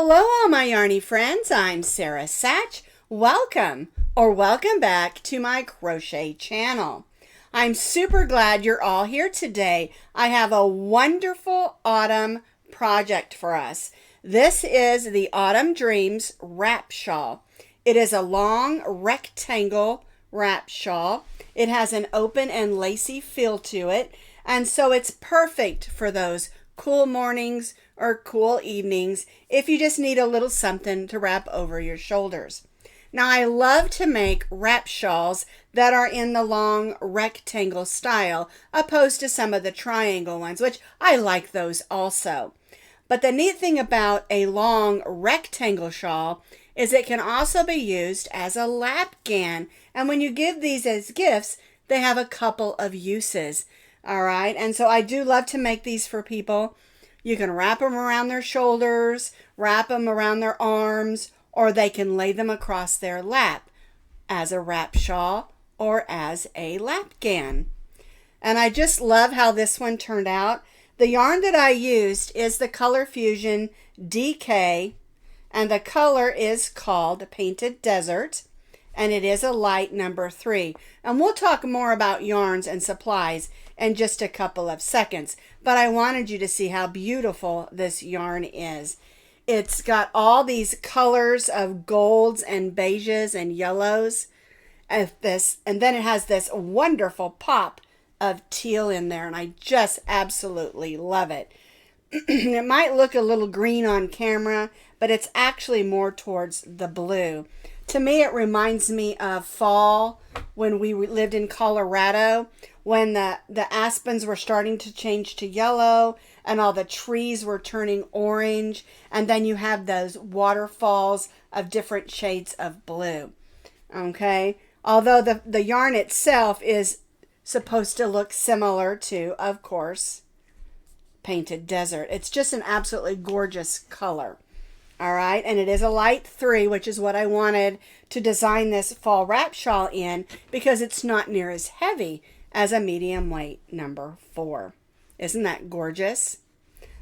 Hello all my yarny friends, I'm Sara Sach. Welcome back to my crochet channel. I'm super glad you're all here today. I have a wonderful autumn project for us. This is the Autumn Dreams Wrap Shawl. It is a long rectangle wrap shawl. It has an open and lacy feel to it, and so it's perfect for those cool mornings or cool evenings if you just need a little something to wrap over your shoulders. Now, I love to make wrap shawls that are in the long rectangle style opposed to some of the triangle ones, which I like those also. But the neat thing about a long rectangle shawl is it can also be used as a lap gan. And when you give these as gifts, they have a couple of uses. All right, and so I do love to make these for people. You can wrap them around their shoulders, wrap them around their arms, or they can lay them across their lap as a wrap shawl or as a lap gan. And I just love how this one turned out. The yarn that I used is the Colorfusion DK, and the color is called Painted Desert, and it is a light number 3. And we'll talk more about yarns and supplies in just a couple of seconds, but I wanted you to see how beautiful this yarn is. It's got all these colors of golds and beiges and yellows and then it has this wonderful pop of teal in there, and I just absolutely love it. It might look a little green on camera, but it's actually more towards the blue. To me, it reminds me of fall when we lived in Colorado, when the aspens were starting to change to yellow and all the trees were turning orange, and then you have those waterfalls of different shades of blue. Okay, although the yarn itself is supposed to look similar to, of course, Painted Desert. It's just an absolutely gorgeous color. All right, and it is a light 3, which is what I wanted to design this fall wrap shawl in, because it's not near as heavy as a medium weight number 4. Isn't that gorgeous?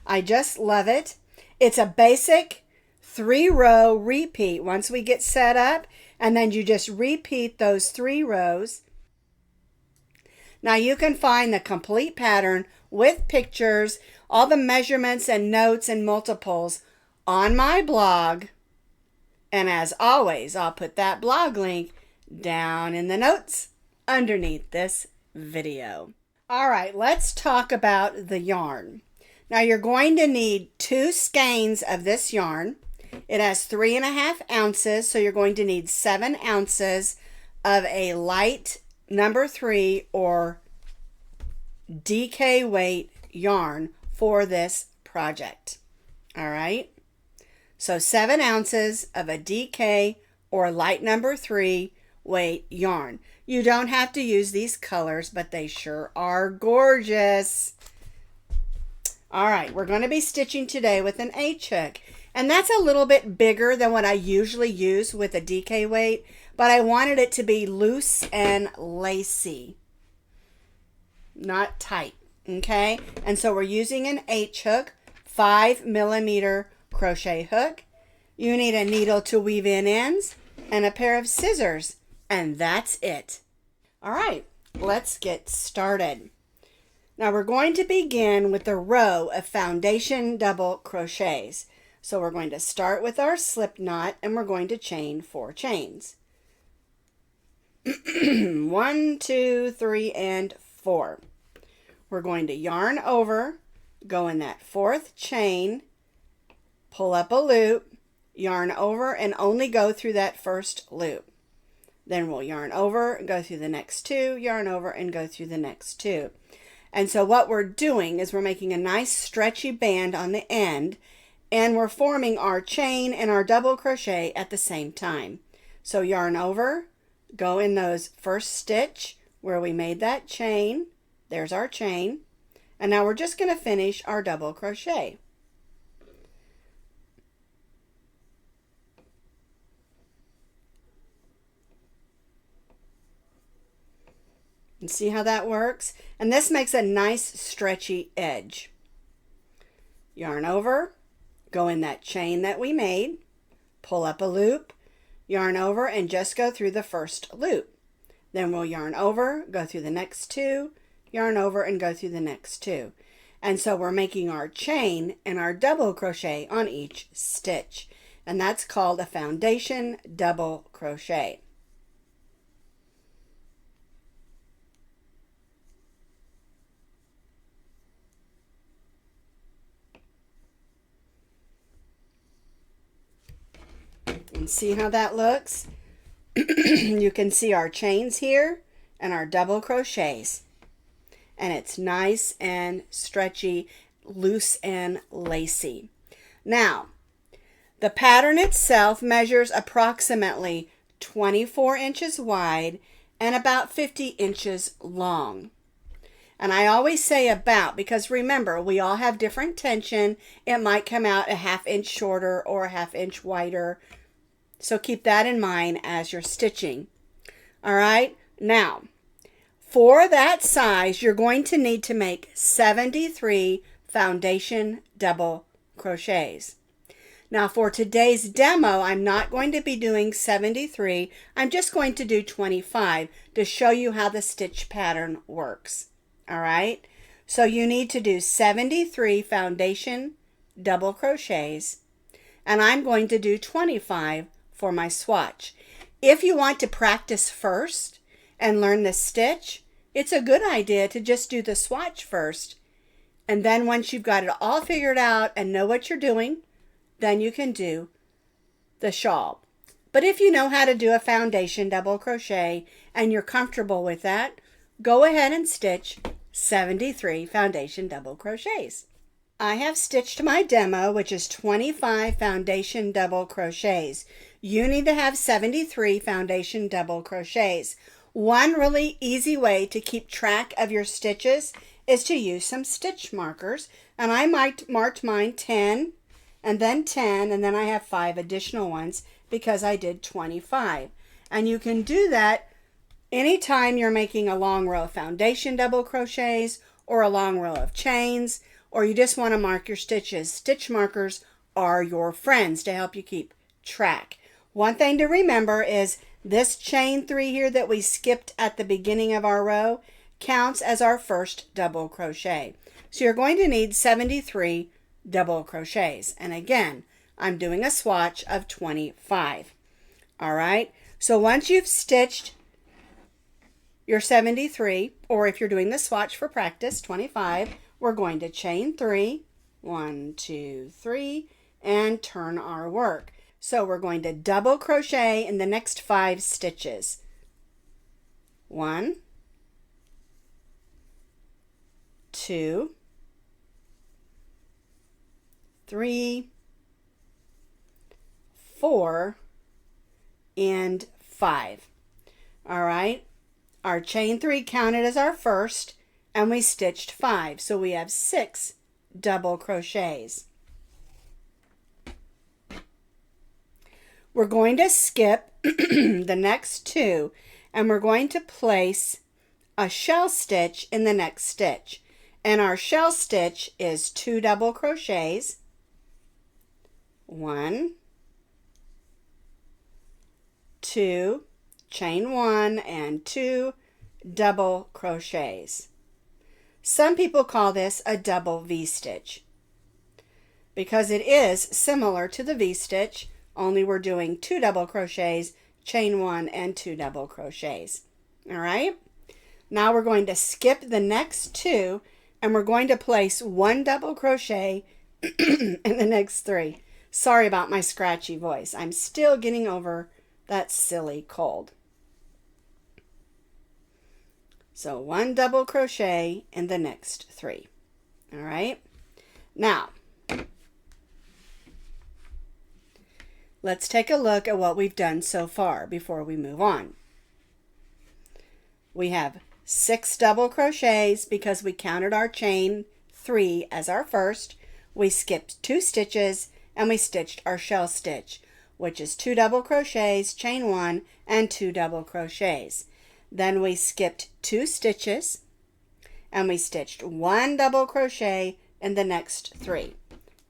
I just love it. It's a basic 3-row repeat once we get set up, and then you just repeat those 3 rows. Now you can find the complete pattern with pictures, all the measurements and notes and multiples on my blog, and as always, I'll put that blog link down in the notes underneath this video. All right, let's talk about the yarn. Now you're going to need 2 skeins of this yarn. It has 3.5 ounces, so you're going to need 7 ounces of a light number 3 or DK weight yarn for this project. All right. So 7 ounces of a DK or light number 3 weight yarn. You don't have to use these colors, but they sure are gorgeous. All right, we're going to be stitching today with an H hook. And that's a little bit bigger than what I usually use with a DK weight, but I wanted it to be loose and lacy, not tight, okay? And so we're using an H hook, 5mm crochet hook. You need a needle to weave in ends and a pair of scissors, and that's it. All right, let's get started. Now we're going to begin with a row of foundation double crochets. So we're going to start with our slip knot, and we're going to chain 4 chains. 1, 2, 3, and 4. We're going to yarn over, go in that 4th chain, pull up a loop, yarn over, and only go through that first loop. Then we'll yarn over and go through the next 2, yarn over and go through the next 2. And so what we're doing is we're making a nice stretchy band on the end, and we're forming our chain and our double crochet at the same time. So yarn over, go in those first stitch where we made that chain. There's our chain. And now we're just going to finish our double crochet. And see how that works? And this makes a nice stretchy edge. Yarn over, go in that chain that we made, pull up a loop, yarn over, and just go through the first loop. Then we'll yarn over, go through the next two, yarn over, and go through the next two. And so we're making our chain and our double crochet on each stitch. And that's called a foundation double crochet. And see how that looks? You can see our chains here and our double crochets. And it's nice and stretchy, loose and lacy. Now, the pattern itself measures approximately 24 inches wide and about 50 inches long. And I always say about because remember, we all have different tension. It might come out a ½ inch shorter or a ½ inch wider. So keep that in mind as you're stitching. All right, now for that size, you're going to need to make 73 foundation double crochets. Now for today's demo, I'm not going to be doing 73. I'm just going to do 25 to show you how the stitch pattern works. All right, so you need to do 73 foundation double crochets, and I'm going to do 25 for my swatch. If you want to practice first and learn the stitch, it's a good idea to just do the swatch first. And then once you've got it all figured out and know what you're doing, then you can do the shawl. But if you know how to do a foundation double crochet and you're comfortable with that, go ahead and stitch 73 foundation double crochets. I have stitched my demo, which is 25 foundation double crochets. You need to have 73 foundation double crochets. One really easy way to keep track of your stitches is to use some stitch markers. And I marked mine 10 and then 10, and then I have 5 additional ones because I did 25. And you can do that anytime you're making a long row of foundation double crochets or a long row of chains, or you just want to mark your stitches. Stitch markers are your friends to help you keep track. One thing to remember is this chain 3 here that we skipped at the beginning of our row counts as our first double crochet. So you're going to need 73 double crochets. And again, I'm doing a swatch of 25. All right, so once you've stitched your 73, or if you're doing the swatch for practice, 25, we're going to chain 3, 1, 2, 3, and turn our work. So we're going to double crochet in the next 5 stitches. 1, 2, 3, 4, and 5. All right, our chain 3 counted as our first, and we stitched 5, so we have 6 double crochets. We're going to skip the next 2, and we're going to place a shell stitch in the next stitch. And our shell stitch is 2 double crochets, 1, 2, chain 1, and 2 double crochets. Some people call this a double V-stitch because it is similar to the V-stitch, only we're doing 2 double crochets, chain 1, and 2 double crochets. All right, now we're going to skip the next 2, and we're going to place 1 double crochet in the next 3. Sorry about my scratchy voice. I'm still getting over that silly cold. So 1 double crochet in the next 3. All right, now let's take a look at what we've done so far before we move on. We have 6 double crochets because we counted our chain 3 as our first. We skipped 2 stitches and we stitched our shell stitch, which is 2 double crochets, chain 1, and 2 double crochets. Then we skipped 2 stitches and we stitched 1 double crochet in the next 3.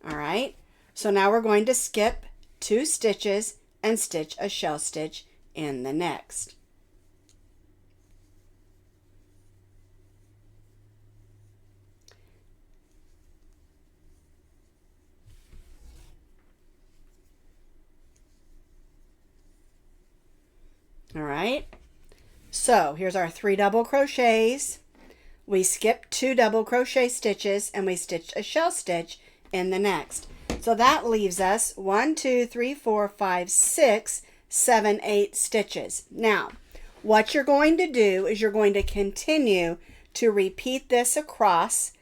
All right, So now we're going to skip 2 stitches and stitch a shell stitch in the next. All right, so here's our 3 double crochets. We skipped 2 double crochet stitches and we stitched a shell stitch in the next. So that leaves us 1, 2, 3, 4, 5, 6, 7, 8 stitches. Now, what you're going to do is you're going to continue to repeat this across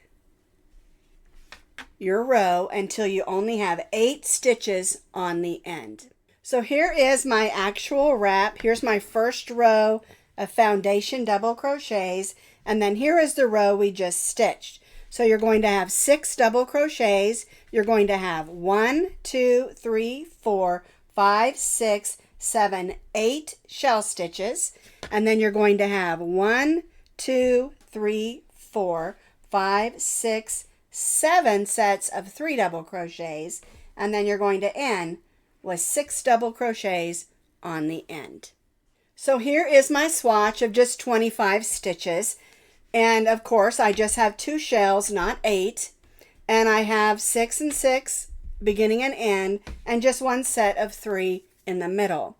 your row until you only have 8 stitches on the end. So here is my actual wrap. Here's my first row of foundation double crochets, and then here is the row we just stitched. So you're going to have 6 double crochets. You're going to have 1, 2, 3, 4, 5, 6, 7, 8 shell stitches, and then you're going to have 1, 2, 3, 4, 5, 6, 7 sets of 3 double crochets, and then you're going to end with 6 double crochets on the end. So here is my swatch of just 25 stitches, and of course I just have 2 shells, not 8, and I have 6 and 6 beginning and end, and just 1 set of 3 in the middle.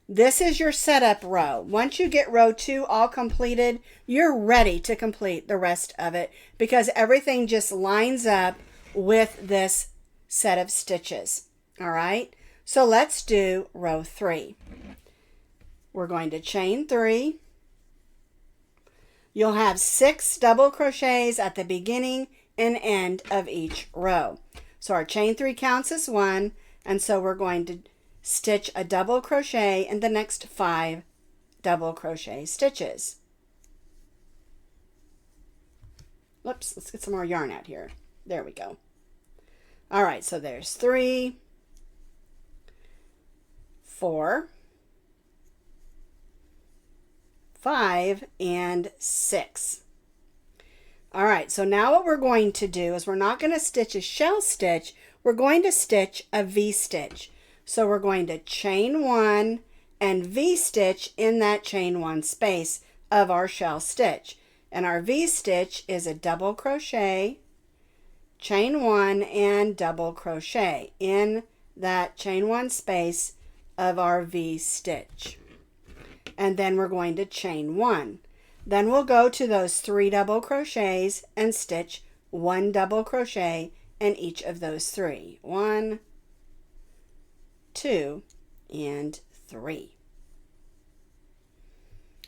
This is your setup row. Once you get row 2 all completed, you're ready to complete the rest of it because everything just lines up with this set of stitches. All right, so let's do row 3. We're going to chain 3. You'll have 6 double crochets at the beginning and end of each row. So our chain 3 counts as 1, and so we're going to stitch a double crochet in the next 5 double crochet stitches. Whoops, let's get some more yarn out here. There we go. All right, so there's 3, 4, 5, and 6. All right, so now what we're going to do is we're not going to stitch a shell stitch, we're going to stitch a V-stitch. So we're going to chain 1 and V-stitch in that chain 1 space of our shell stitch. And our V-stitch is a double crochet, chain 1, and double crochet in that chain 1 space of our V-stitch. And then we're going to chain 1. Then we'll go to those 3 double crochets and stitch 1 double crochet in each of those 3. 1, 2, and 3.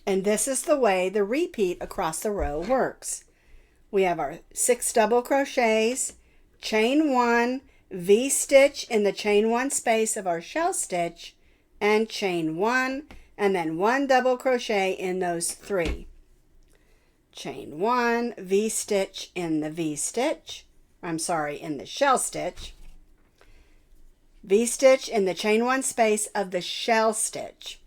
And this is the way the repeat across the row works. We have our 6 double crochets, chain 1, V-stitch in the chain 1 space of our shell stitch, and chain 1, and then 1 double crochet in those 3. Chain 1, V-stitch in the V-stitch, in the shell stitch, V-stitch in the chain 1 space of the shell stitch,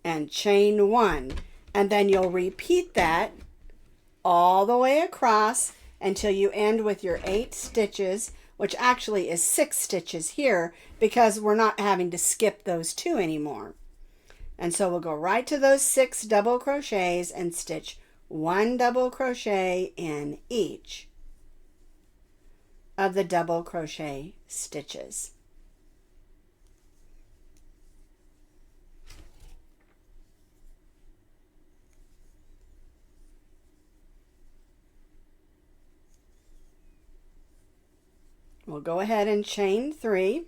and chain 1, and then you'll repeat that all the way across until you end with your 8 stitches, which actually is 6 stitches here because we're not having to skip those 2 anymore. And so we'll go right to those 6 double crochets and stitch 1 double crochet in each of the double crochet stitches. We'll go ahead and chain 3.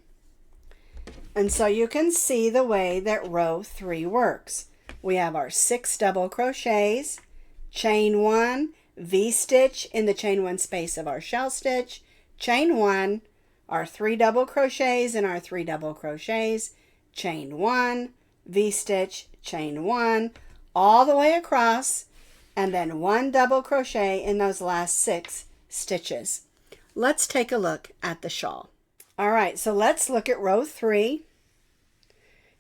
And so you can see the way that row 3 works. We have our 6 double crochets, chain 1, V-stitch in the chain 1 space of our shell stitch, chain 1, our 3 double crochets in our 3 double crochets, chain 1, V-stitch, chain 1, all the way across, and then 1 double crochet in those last 6 stitches. Let's take a look at the shawl. All right, so let's look at row 3.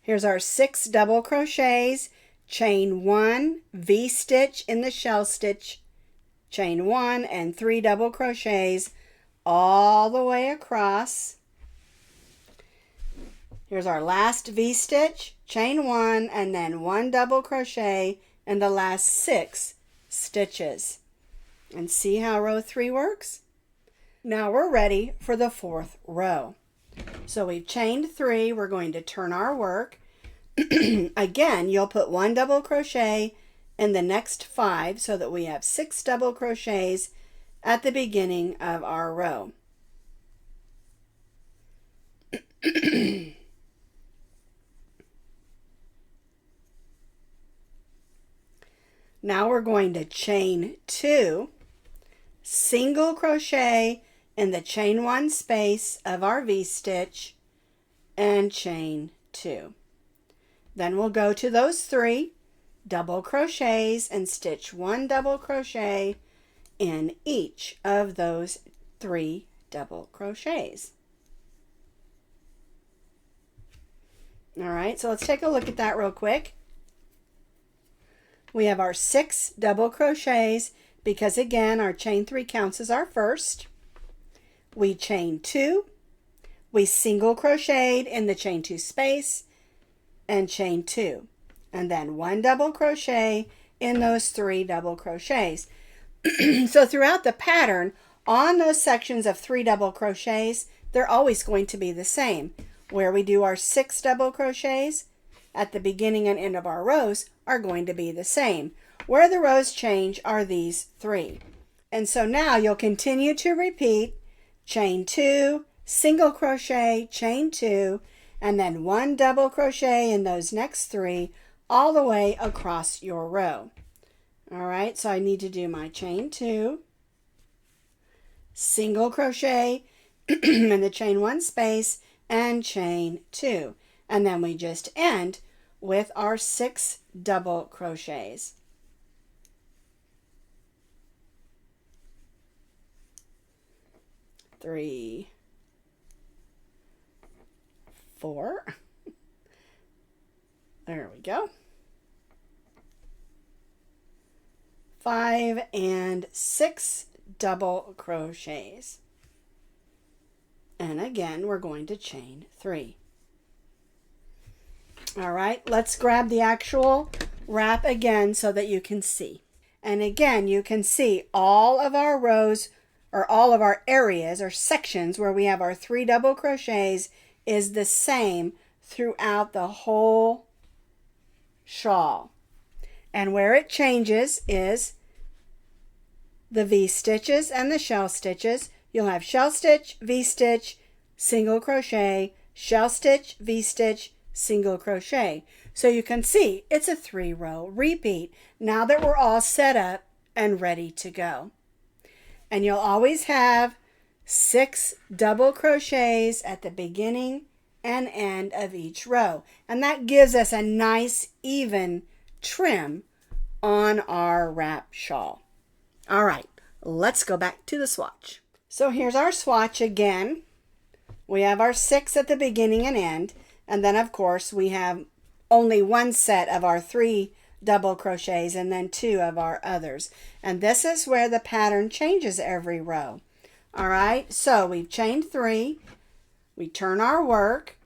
Here's our 6 double crochets, chain 1, V-stitch in the shell stitch, chain 1, and 3 double crochets, all the way across. Here's our last V-stitch, chain 1, and then 1 double crochet in the last 6 stitches. And see how row 3 works? Now we're ready for the 4th row. So we've chained 3, we're going to turn our work. Again, you'll put 1 double crochet in the next 5 so that we have 6 double crochets at the beginning of our row. Now we're going to chain 2, single crochet in the chain 1 space of our V-stitch, and chain 2. Then we'll go to those 3 double crochets and stitch 1 double crochet in each of those 3 double crochets. All right, so let's take a look at that real quick. We have our 6 double crochets because, again, our chain 3 counts as our first. We chain 2, we single crocheted in the chain 2 space and chain 2, and then 1 double crochet in those 3 double crochets. So throughout the pattern, on those sections of 3 double crochets, they're always going to be the same. Where we do our 6 double crochets at the beginning and end of our rows are going to be the same. Where the rows change are these 3. And so now you'll continue to repeat chain 2, single crochet, chain 2, and then 1 double crochet in those next 3 all the way across your row. All right, so I need to do my chain 2, single crochet in the chain 1 space, and chain 2. And then we just end with our 6 double crochets. Three, 4. There we go. 5 and 6 double crochets. And again, we're going to chain 3. All right, let's grab the actual wrap again so that you can see. And again, you can see all of our rows, or all of our areas or sections where we have our 3 double crochets is the same throughout the whole shawl. And where it changes is the V-stitches and the shell stitches. You'll have shell stitch, V-stitch, single crochet, shell stitch, V-stitch, single crochet. So you can see it's a 3-row repeat now that we're all set up and ready to go. And you'll always have 6 double crochets at the beginning and end of each row. And that gives us a nice even trim on our wrap shawl. All right, let's go back to the swatch. So here's our swatch again. We have our 6 at the beginning and end. And then, of course, we have only 1 set of our 3 double crochets and then 2 of our others. And this is where the pattern changes every row. All right, so we've chained 3. We turn our work.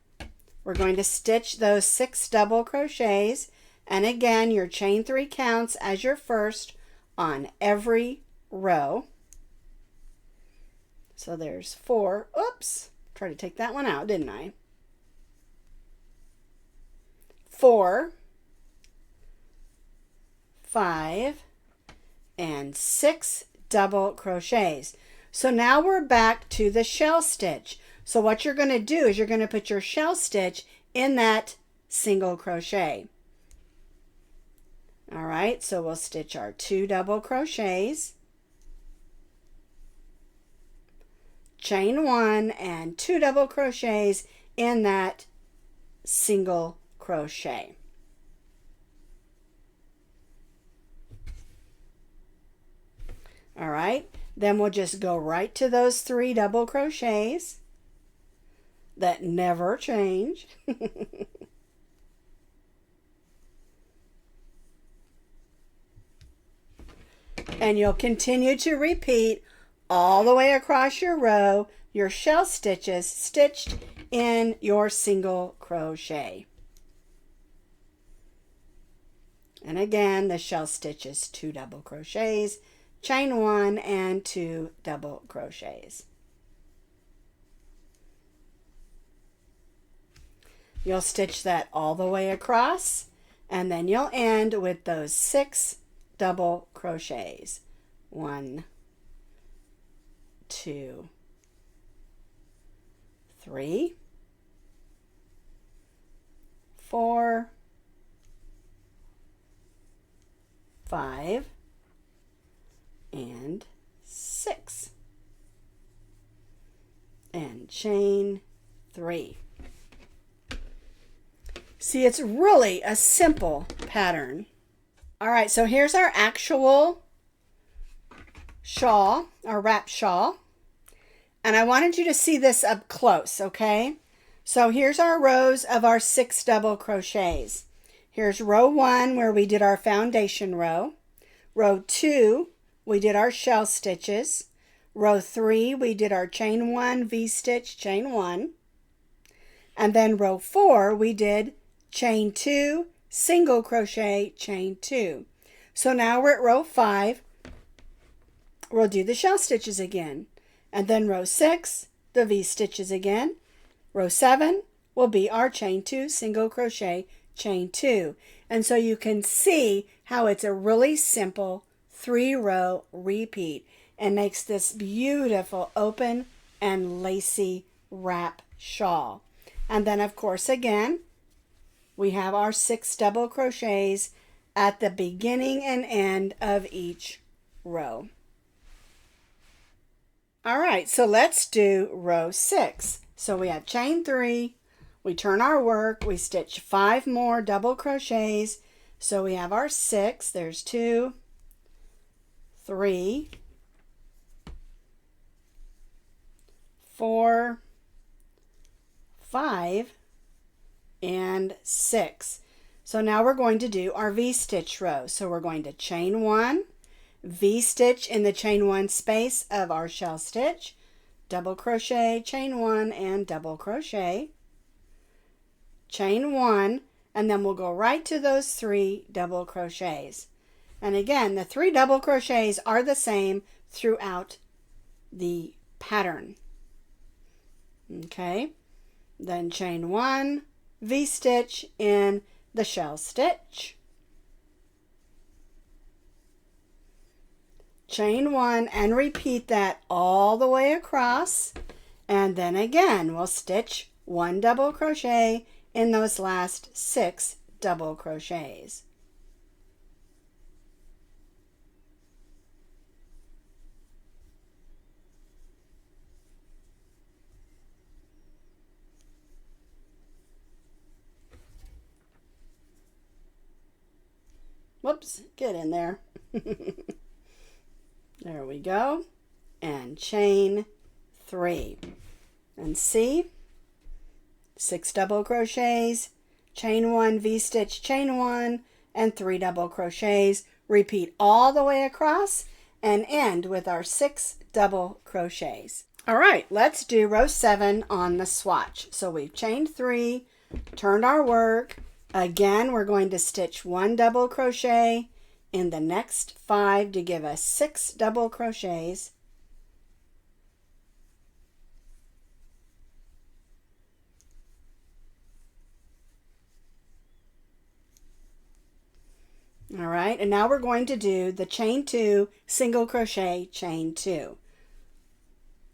We're going to stitch those 6 double crochets. And again, your chain 3 counts as your first on every row. So there's 4. Oops, tried to take that one out, didn't I? 4, 5, and 6 double crochets. So now we're back to the shell stitch. So what you're going to do is you're going to put your shell stitch in that single crochet. All right, so we'll stitch our 2 double crochets, chain 1 and 2 double crochets in that single crochet. All right, then we'll just go right to those 3 double crochets that never change. And you'll continue to repeat all the way across your row your shell stitches stitched in your single crochet. And again, the shell stitches 2 double crochets, chain 1 and 2 double crochets. You'll stitch that all the way across, and then you'll end with those 6 double crochets. 1, 2, 3, 4, 5, and 6. And chain 3. See, it's really a simple pattern. All right, so here's our actual shawl, our wrap shawl. And I wanted you to see this up close, okay? So here's our rows of our 6 double crochets. Here's row 1 where we did our foundation row. Row 2, we did our shell stitches. Row 3, we did our chain 1, V-stitch, chain 1. And then row 4, we did chain 2, single crochet, chain 2. So now we're at row 5. We'll do the shell stitches again. And then row 6, the V-stitches again. Row 7 will be our chain 2, single crochet, chain 2. And so you can see how it's a really simple 3-row repeat and makes this beautiful open and lacy wrap shawl. And then of course again, we have our 6 double crochets at the beginning and end of each row. All right, so let's do row 6. So we have chain 3, we turn our work, we stitch 5 more double crochets. So we have our 6, there's 2, 3, 4, 5, and 6. So now we're going to do our V-stitch row. So we're going to chain 1, V-stitch in the chain 1 space of our shell stitch, double crochet, chain 1, and double crochet, chain 1, and then we'll go right to those 3 double crochets. And again, the 3 double crochets are the same throughout the pattern. Okay, then chain 1, V-stitch in the shell stitch, chain 1, and repeat that all the way across. And then again, we'll stitch 1 double crochet in those last 6 double crochets. Whoops, get in there. There we go. And chain 3. And see? 6 double crochets, chain 1, V-stitch, chain 1, and 3 double crochets. Repeat all the way across and end with our 6 double crochets. All right, let's do row 7 on the swatch. So we've chained 3, turned our work. Again, we're going to stitch 1 double crochet in the next 5 to give us 6 double crochets. All right, and now we're going to do the chain 2, single crochet, chain 2.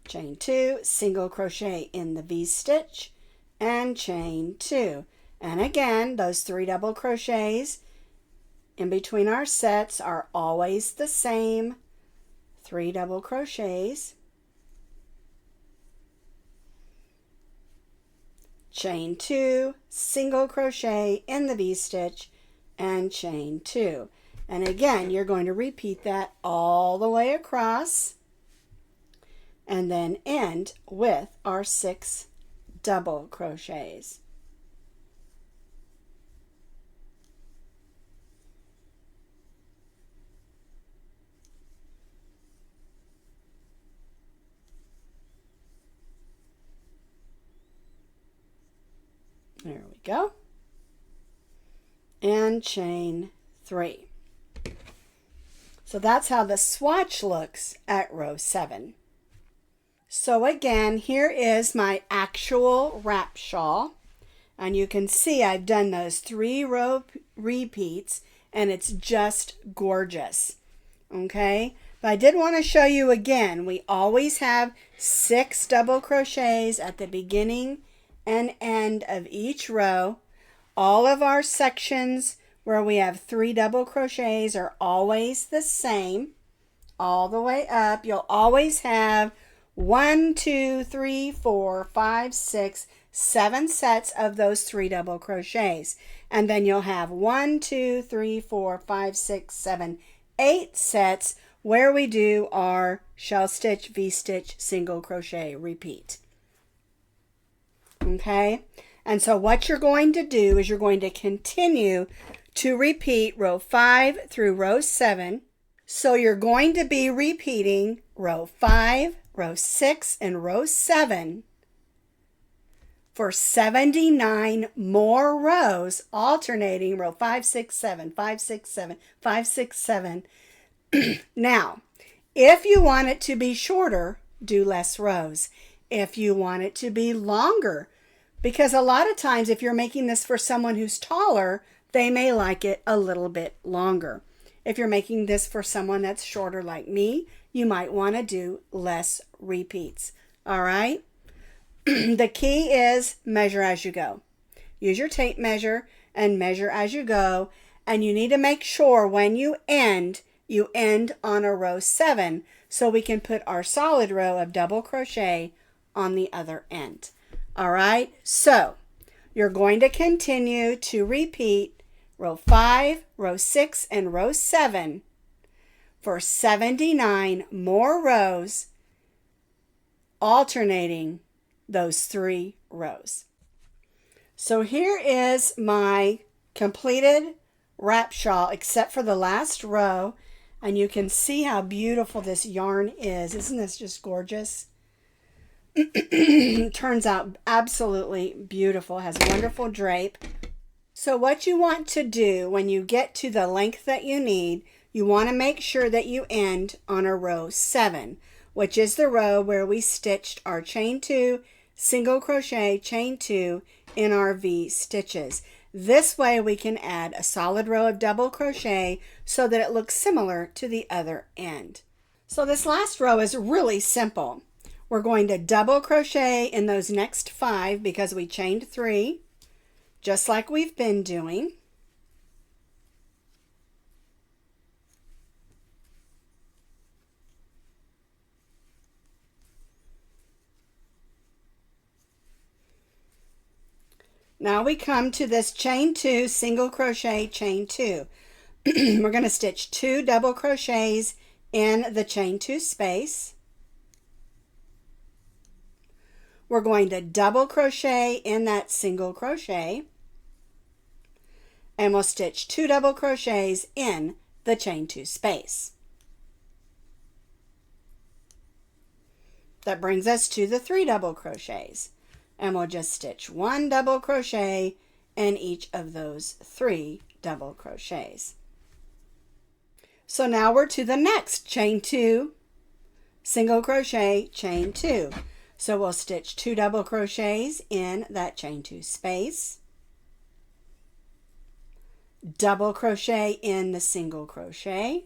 Chain 2, single crochet in the V-stitch, and chain 2. And again, those 3 double crochets in between our sets are always the same. 3 double crochets. Chain 2, single crochet in the V-stitch, and chain 2. And again, you're going to repeat that all the way across and then end with our 6 double crochets. go. And chain 3. So that's how the swatch looks at row 7. So again, here is my actual wrap shawl. And you can see I've done those 3 row repeats, and it's just gorgeous. Okay, but I did want to show you again, we always have 6 double crochets at the beginning and end of each row. All of our sections where we have 3 double crochets are always the same. All the way up, you'll always have 1, 2, 3, 4, 5, 6, 7 sets of those 3 double crochets. And then you'll have 1, 2, 3, 4, 5, 6, 7, 8 sets where we do our shell stitch, V-stitch, single crochet, repeat. Okay, and so what you're going to do is you're going to continue to repeat row 5 through row 7. So you're going to be repeating row 5, row 6, and row 7 for 79 more rows, alternating row 5, 6, 7, 5, 6, 7, 5, 6, 7. Now, if you want it to be shorter, do less rows. If you want it to be longer, because a lot of times if you're making this for someone who's taller, they may like it a little bit longer. If you're making this for someone that's shorter like me, you might want to do less repeats. All right? The key is measure as you go. Use your tape measure and measure as you go. And you need to make sure when you end on a row 7 so we can put our solid row of double crochet on the other end. All right? So you're going to continue to repeat row 5, row 6, and row 7 for 79 more rows, alternating those 3 rows. So here is my completed wrap shawl except for the last row, and you can see how beautiful this yarn is. Isn't this just gorgeous? Turns out absolutely beautiful. Has wonderful drape. So what you want to do when you get to the length that you need, you want to make sure that you end on a row 7, which is the row where we stitched our chain 2, single crochet, chain 2 in our V stitches. This way we can add a solid row of double crochet so that it looks similar to the other end. So this last row is really simple. We're going to double crochet in those next 5 because we chained 3, just like we've been doing. Now we come to this chain 2, single crochet, chain 2. We're going to stitch 2 double crochets in the chain 2 space. We're going to double crochet in that single crochet, and we'll stitch 2 double crochets in the chain 2 space. That brings us to the 3 double crochets. And we'll just stitch 1 double crochet in each of those 3 double crochets. So now we're to the next chain 2, single crochet, chain 2. So we'll stitch 2 double crochets in that chain 2 space, double crochet in the single crochet,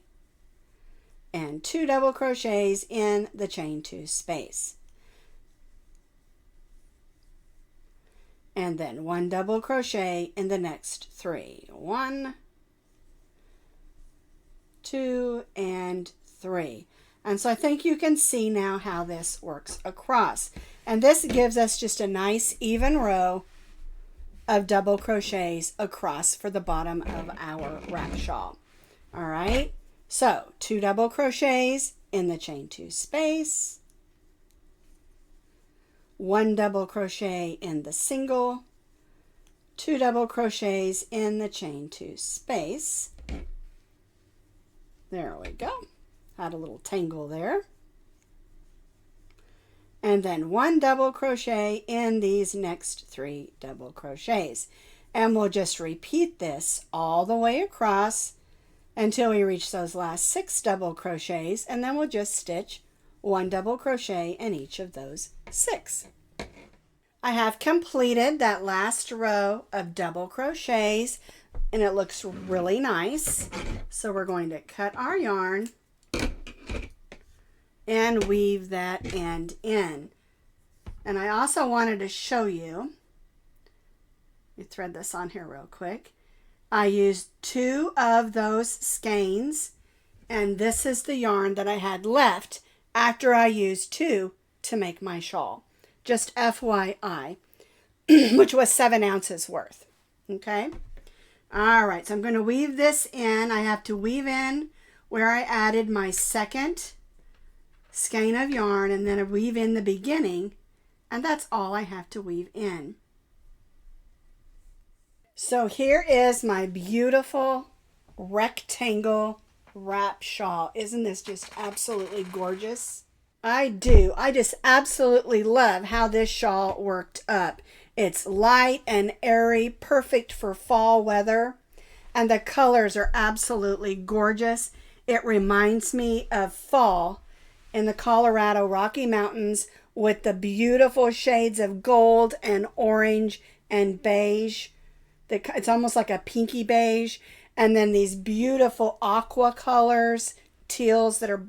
and 2 double crochets in the chain 2 space. And then 1 double crochet in the next 3. 1, 2, and 3. And so I think you can see now how this works across. And this gives us just a nice even row of double crochets across for the bottom of our wrap shawl. All right, so 2 double crochets in the chain 2 space, 1 double crochet in the single, 2 double crochets in the chain 2 space. There we go. Had a little tangle there. and then 1 double crochet in these next 3 double crochets. And we'll just repeat this all the way across until we reach those last 6 double crochets, and then we'll just stitch 1 double crochet in each of those 6. I have completed that last row of double crochets and it looks really nice. So we're going to cut our yarn and weave that end in. And I also wanted to show you, let me thread this on here real quick. I used 2 of those skeins, and this is the yarn that I had left after I used 2 to make my shawl. Just FYI, which was 7 ounces worth. Okay. All right. So I'm going to weave this in. I have to weave in where I added my second skein of yarn, and then I weave in the beginning, and that's all I have to weave in. So here is my beautiful rectangle wrap shawl. Isn't this just absolutely gorgeous? I do. I just absolutely love how this shawl worked up. It's light and airy, perfect for fall weather, and the colors are absolutely gorgeous. It reminds me of fall in the Colorado Rocky Mountains with the beautiful shades of gold and orange and beige. It's almost like a pinky beige, and then these beautiful aqua colors, teals that are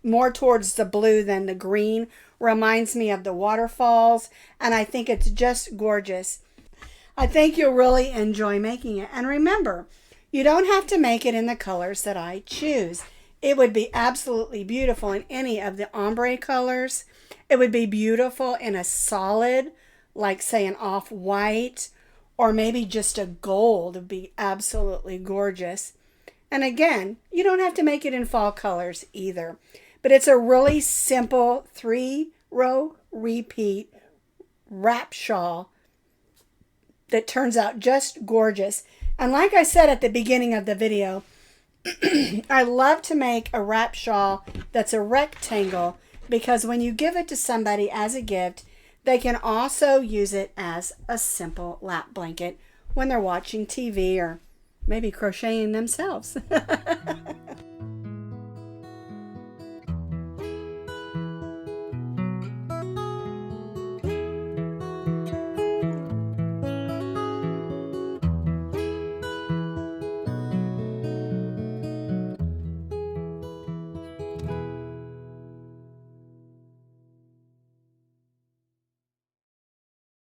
more towards the blue than the green. Reminds me of the waterfalls, and I think it's just gorgeous. I think you'll really enjoy making it. And remember, you don't have to make it in the colors that I choose. It would be absolutely beautiful in any of the ombre colors. It would be beautiful in a solid, like say an off-white, or maybe just a gold. It would be absolutely gorgeous. And again, you don't have to make it in fall colors either. But it's a really simple 3-row repeat wrap shawl that turns out just gorgeous. And like I said at the beginning of the video, I love to make a wrap shawl that's a rectangle because when you give it to somebody as a gift, they can also use it as a simple lap blanket when they're watching TV or maybe crocheting themselves.